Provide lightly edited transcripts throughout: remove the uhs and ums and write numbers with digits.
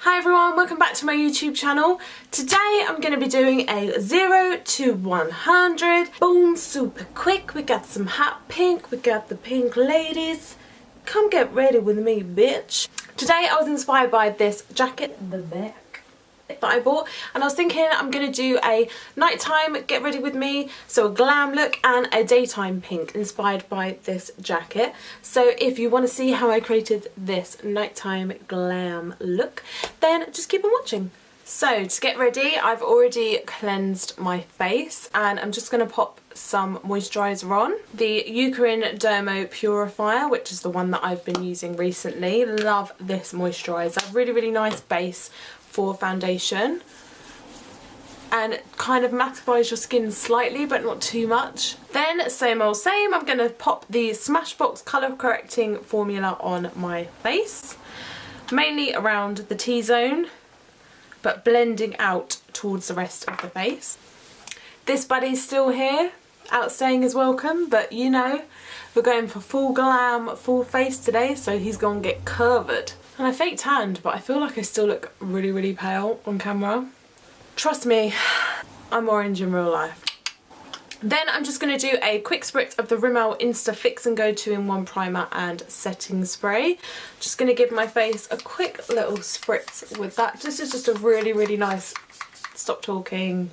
Hi everyone, welcome back to my YouTube channel. Today I'm going to be doing a 0 to 100. Boom, super quick. We got some hot pink, we got the pink ladies. Come get ready with me, bitch. Today I was inspired by this jacket in the back that I bought, and I was thinking I'm going to do a nighttime get ready with me, so a glam look and a daytime pink inspired by this jacket. So if you want to see how I created this nighttime glam look, then just keep on watching. So to get ready, I've already cleansed my face and I'm just going to pop some moisturiser on. The Eucerin Dermo Purifier, which is the one that I've been using recently. Love this moisturiser. Really nice base for foundation, and it kind of mattifies your skin slightly but not too much. Then same old same, I'm going to pop the Smashbox colour correcting formula on my face, mainly around the T-zone but blending out towards the rest of the face. This buddy's still here, outstaying is welcome, but you know, we're going for full glam, full face today, so he's gonna get covered. And I fake tanned, but I feel like I still look really pale on camera. Trust me, I'm orange in real life. Then I'm just going to do a quick spritz of the Rimmel Insta Fix and Go 2-in-1 primer and setting spray. Just going to give my face a quick little spritz with that. This is just a really nice, stop talking,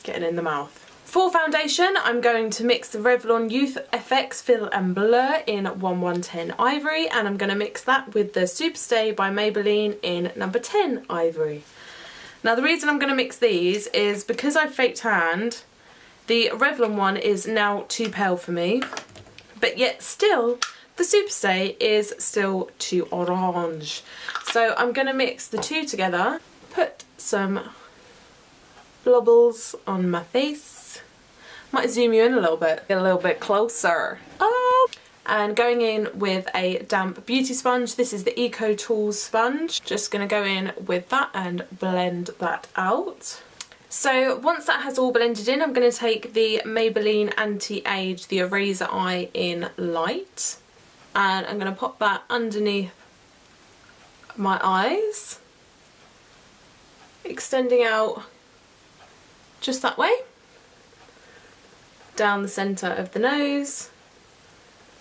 getting in the mouth. For foundation, I'm going to mix the Revlon Youth FX Fill and Blur in 1110 Ivory, and I'm going to mix that with the Superstay by Maybelline in number 10 Ivory. Now the reason I'm going to mix these is because I've fake tanned, the Revlon one is now too pale for me, but yet still the Superstay is still too orange. So I'm going to mix the two together, put some blobbles on my face. Might zoom you in a little bit closer. Oh! And going in with a damp beauty sponge. This is the Eco Tools sponge. Just going to go in with that and blend that out. So once that has all blended in, I'm going to take the Maybelline Anti-Age, the Eraser Eye in Light. And I'm going to pop that underneath my eyes. Extending out just that way. Down the centre of the nose,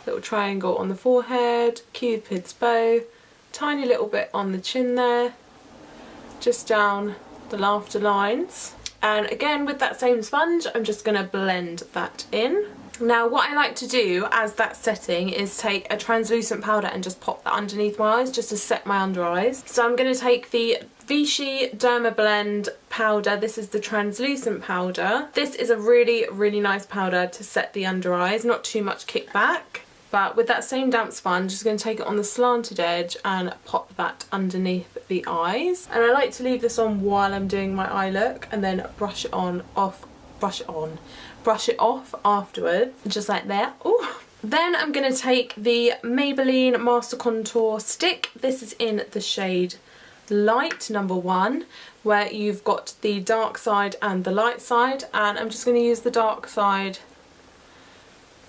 little triangle on the forehead, Cupid's bow, tiny little bit on the chin there, just down the laughter lines. And again with that same sponge, I'm just going to blend that in. Now what I like to do as that setting is take a translucent powder and just pop that underneath my eyes just to set my under eyes. So I'm going to take the Vichy Derma Blend powder. This is the translucent powder. This is a really nice powder to set the under eyes, not too much kickback. But with that same damp sponge, just going to take it on the slanted edge and pop that underneath the eyes. And I like to leave this on while I'm doing my eye look and then brush it off afterwards, just like that. Ooh. Then I'm going to take the Maybelline Master Contour Stick. This is in the shade Light number 1, where you've got the dark side and the light side, and I'm just going to use the dark side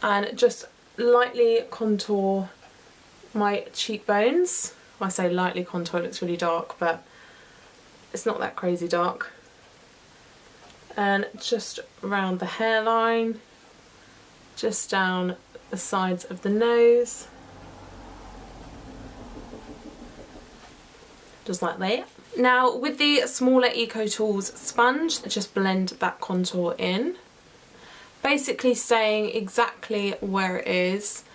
and just lightly contour my cheekbones. When I say lightly contour, it looks really dark, but it's not that crazy dark. And just around the hairline, just down the sides of the nose, just like that. Now with the smaller Eco Tools sponge, just blend that contour in, basically staying exactly where it is.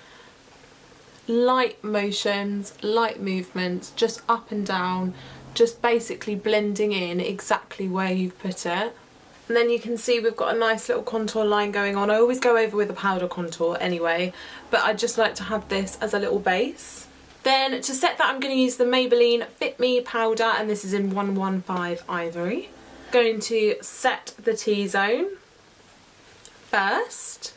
Light motions, light movements, just up and down, just basically blending in exactly where you've put it. And then you can see we've got a nice little contour line going on. I always go over with a powder contour anyway, but I just like to have this as a little base. Then to set that, I'm going to use the Maybelline Fit Me powder, and this is in 115 Ivory. Going to set the T-zone first.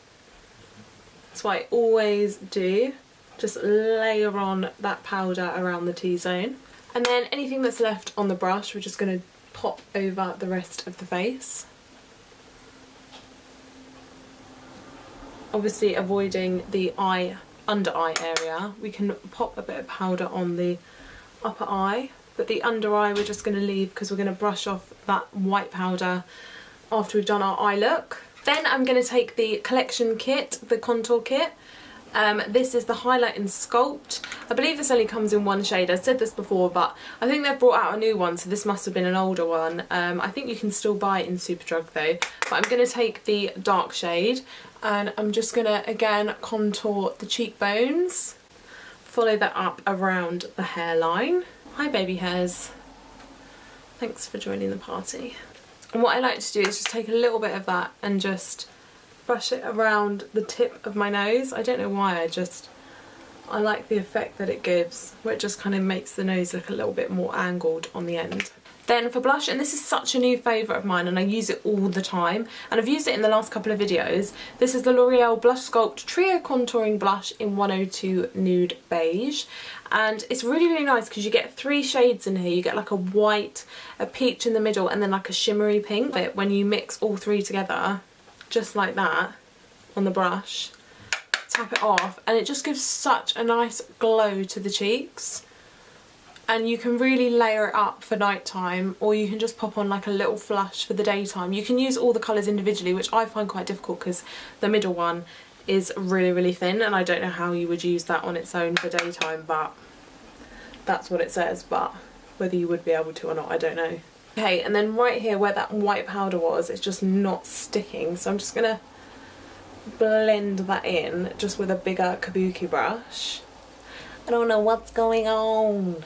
That's what I always do. Just layer on that powder around the T-zone. And then anything that's left on the brush, we're just going to pop over the rest of the face. Obviously avoiding the under eye area. We can pop a bit of powder on the upper eye, but the under eye we're just going to leave because we're going to brush off that white powder after we've done our eye look. Then I'm going to take the collection kit, the contour kit. This is the Highlight and Sculpt. I believe this only comes in one shade. I said this before, but I think they've brought out a new one, so this must have been an older one. I think you can still buy it in Superdrug though. But I'm going to take the dark shade and I'm just going to again contour the cheekbones. Follow that up around the hairline. Hi baby hairs. Thanks for joining the party. And what I like to do is just take a little bit of that and just brush it around the tip of my nose. I don't know why, I like the effect that it gives, where it just kind of makes the nose look a little bit more angled on the end. Then for blush, and this is such a new favourite of mine and I use it all the time, and I've used it in the last couple of videos. This is the L'Oreal Blush Sculpt Trio Contouring Blush in 102 Nude Beige. And it's really, really nice because you get 3 shades in here. You get like a white, a peach in the middle, and then like a shimmery pink. But when you mix all 3 together, just like that, on the brush, tap it off, and it just gives such a nice glow to the cheeks. And you can really layer it up for nighttime, or you can just pop on like a little flush for the daytime. You can use all the colours individually, which I find quite difficult because the middle one is really, really thin, and I don't know how you would use that on its own for daytime, but that's what it says. But whether you would be able to or not, I don't know. Okay, and then right here where that white powder was, it's just not sticking, so I'm just gonna blend that in just with a bigger kabuki brush. I don't know what's going on.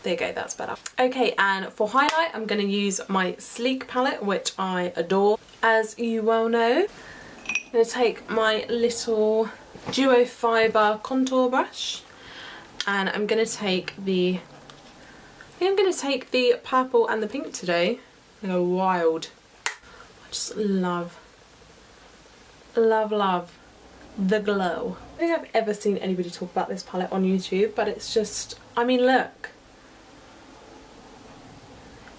There you go, that's better. Okay, and for highlight I'm going to use my Sleek palette, which I adore, as you well know. I'm going to take my little Duo Fibre contour brush, and I'm going to take the, purple and the pink today. They go wild. I just love the glow. I don't think I've ever seen anybody talk about this palette on YouTube, but it's just, I mean, look.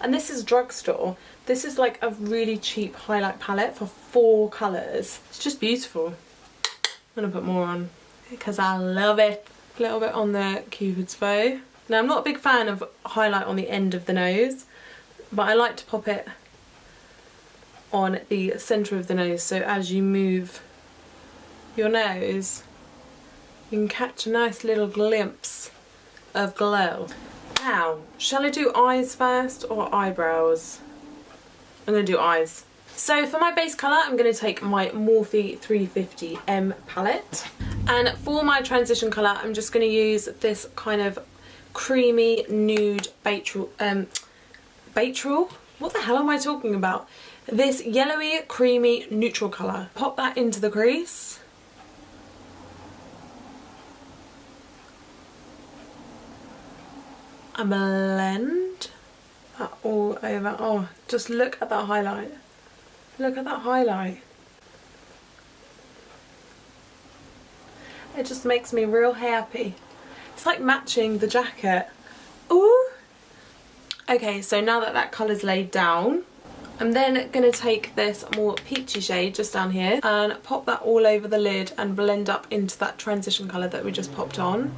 And this is drugstore. This is like a really cheap highlight palette for 4 colours. It's just beautiful. I'm gonna put more on because I love it. A little bit on the Cupid's bow. Now I'm not a big fan of highlight on the end of the nose, but I like to pop it on the centre of the nose, so as you move your nose you can catch a nice little glimpse of glow. Now, shall I do eyes first or eyebrows? I'm going to do eyes. So for my base colour I'm going to take my Morphe 350M palette, and for my transition colour I'm just going to use this kind of creamy nude beetroot, what the hell am I talking about? This yellowy creamy neutral colour. Pop that into the crease. And blend that all over. Oh, just look at that highlight. Look at that highlight. It just makes me real happy. It's like matching the jacket. Ooh. Okay, so now that that colour's laid down, I'm then going to take this more peachy shade just down here and pop that all over the lid and blend up into that transition colour that we just popped on.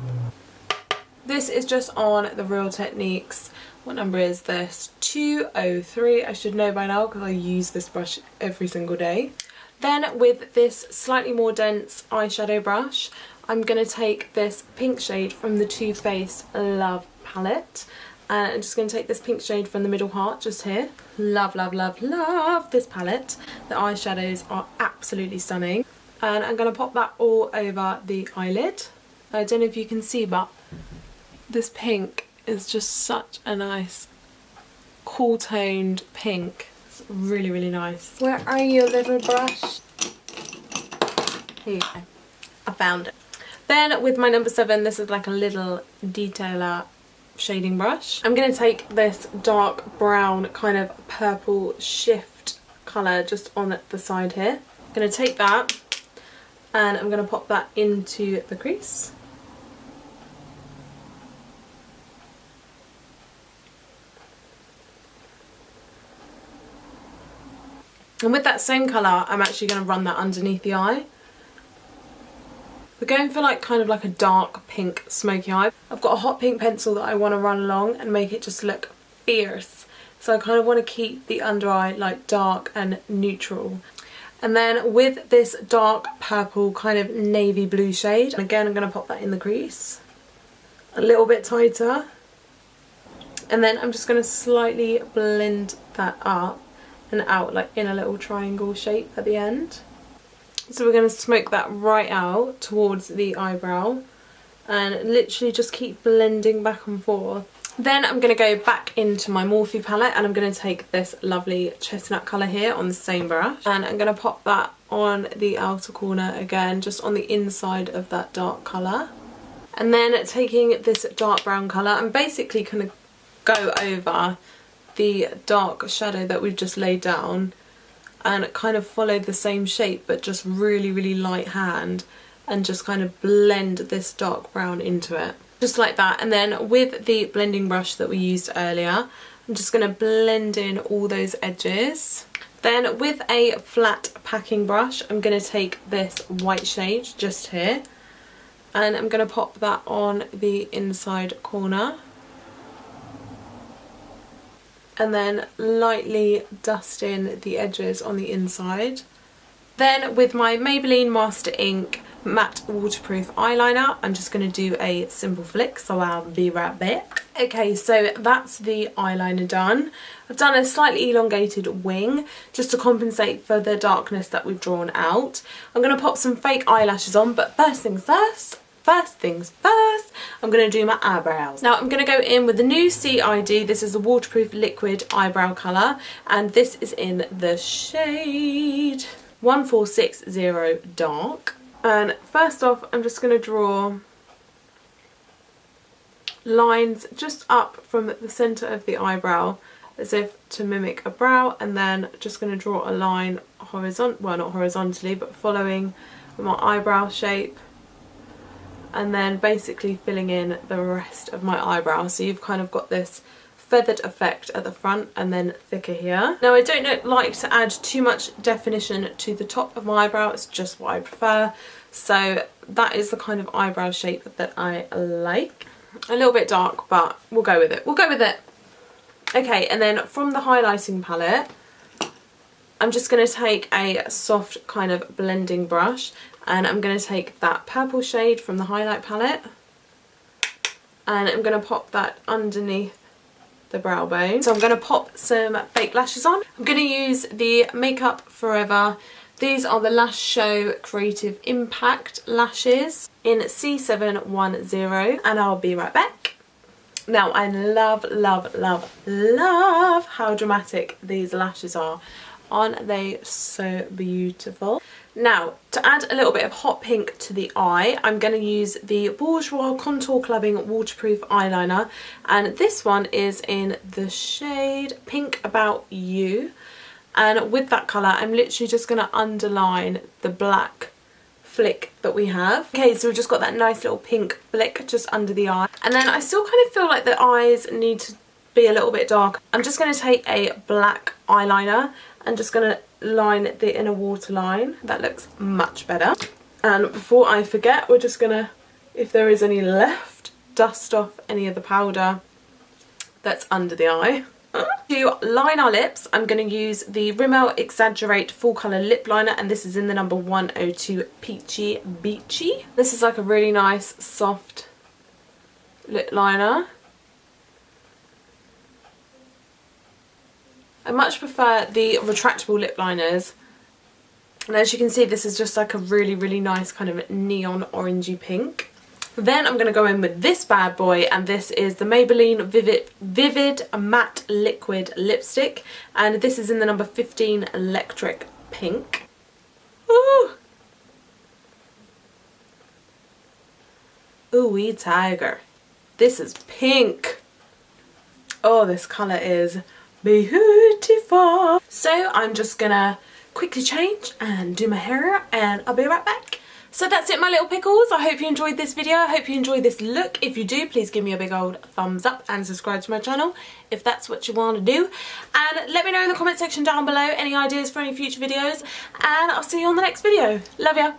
This is just on the Real Techniques. What number is this? 203. I should know by now because I use this brush every single day. Then with this slightly more dense eyeshadow brush, I'm going to take this pink shade from the Too Faced Love palette. And I'm just going to take this pink shade from the middle heart just here. Love, love, love, love this palette. The eyeshadows are absolutely stunning. And I'm going to pop that all over the eyelid. I don't know if you can see, but this pink is just such a nice cool toned pink. It's really, really nice. Where are you, little brush? Here you go. I found it. Then with my number 7, this is like a little detailer shading brush. I'm going to take this dark brown kind of purple shift colour just on the side here. I'm going to take that and I'm going to pop that into the crease. And with that same colour, I'm actually going to run that underneath the eye. We're going for like kind of like a dark pink smoky eye. I've got a hot pink pencil that I want to run along and make it just look fierce. So I kind of want to keep the under eye like dark and neutral. And then with this dark purple kind of navy blue shade, again I'm going to pop that in the crease. A little bit tighter. And then I'm just going to slightly blend that up and out like in a little triangle shape at the end. So we're going to smoke that right out towards the eyebrow and literally just keep blending back and forth. Then I'm going to go back into my Morphe palette and I'm going to take this lovely chestnut colour here on the same brush and I'm going to pop that on the outer corner again, just on the inside of that dark colour. And then taking this dark brown colour, I'm basically going to go over the dark shadow that we've just laid down and kind of follow the same shape but just really light hand and just kind of blend this dark brown into it. Just like that. And then with the blending brush that we used earlier, I'm just going to blend in all those edges. Then with a flat packing brush, I'm going to take this white shade just here and I'm going to pop that on the inside corner. And then lightly dust in the edges on the inside. Then with my Maybelline Master Ink matte waterproof eyeliner, I'm just going to do a simple flick, so I'll be right back. Okay, so that's the eyeliner done. I've done a slightly elongated wing just to compensate for the darkness that we've drawn out. I'm going to pop some fake eyelashes on, but first things first, I'm going to do my eyebrows. Now I'm going to go in with the new CID. This is a waterproof liquid eyebrow colour and this is in the shade 1460 Dark. And first off I'm just going to draw lines just up from the centre of the eyebrow as if to mimic a brow, and then just going to draw a line well not horizontally but following my eyebrow shape, and then basically filling in the rest of my eyebrow. So you've kind of got this feathered effect at the front and then thicker here. Now I don't like to add too much definition to the top of my eyebrow, it's just what I prefer. So that is the kind of eyebrow shape that I like. A little bit dark, but we'll go with it. We'll go with it. Okay, and then from the highlighting palette, I'm just going to take a soft kind of blending brush and I'm going to take that purple shade from the highlight palette and I'm going to pop that underneath the brow bone. So I'm going to pop some fake lashes on. I'm going to use the Makeup Forever. These are the Lash Show Creative Impact lashes in C710 and I'll be right back. Now I love how dramatic these lashes are. Aren't they so beautiful? Now, to add a little bit of hot pink to the eye, I'm going to use the Bourjois Contour Clubbing Waterproof Eyeliner. And this one is in the shade Pink About You. And with that colour, I'm literally just going to underline the black flick that we have. Okay, so we've just got that nice little pink flick just under the eye. And then I still kind of feel like the eyes need to be a little bit dark. I'm just going to take a black eyeliner and just going to line the inner waterline. That looks much better. And before I forget, we're just going to, if there is any left, dust off any of the powder that's under the eye. To line our lips, I'm going to use the Rimmel Exaggerate Full Colour Lip Liner, and this is in the number 102 Peachy Beachy. This is like a really nice soft lip liner. I much prefer the retractable lip liners, and as you can see this is just like a really nice kind of neon orangey pink. Then I'm going to go in with this bad boy, and this is the Maybelline Vivid Matte Liquid Lipstick, and this is in the number 15 Electric Pink. Ooh! Ooh-wee tiger. This is pink. Oh, this colour is beautiful. So I'm just gonna quickly change and do my hair and I'll be right back. So that's it, my little pickles. I hope you enjoyed this video. I hope you enjoyed this look. If you do, please give me a big old thumbs up and subscribe to my channel if that's what you want to do. And let me know in the comment section down below any ideas for any future videos. And I'll see you on the next video. Love ya.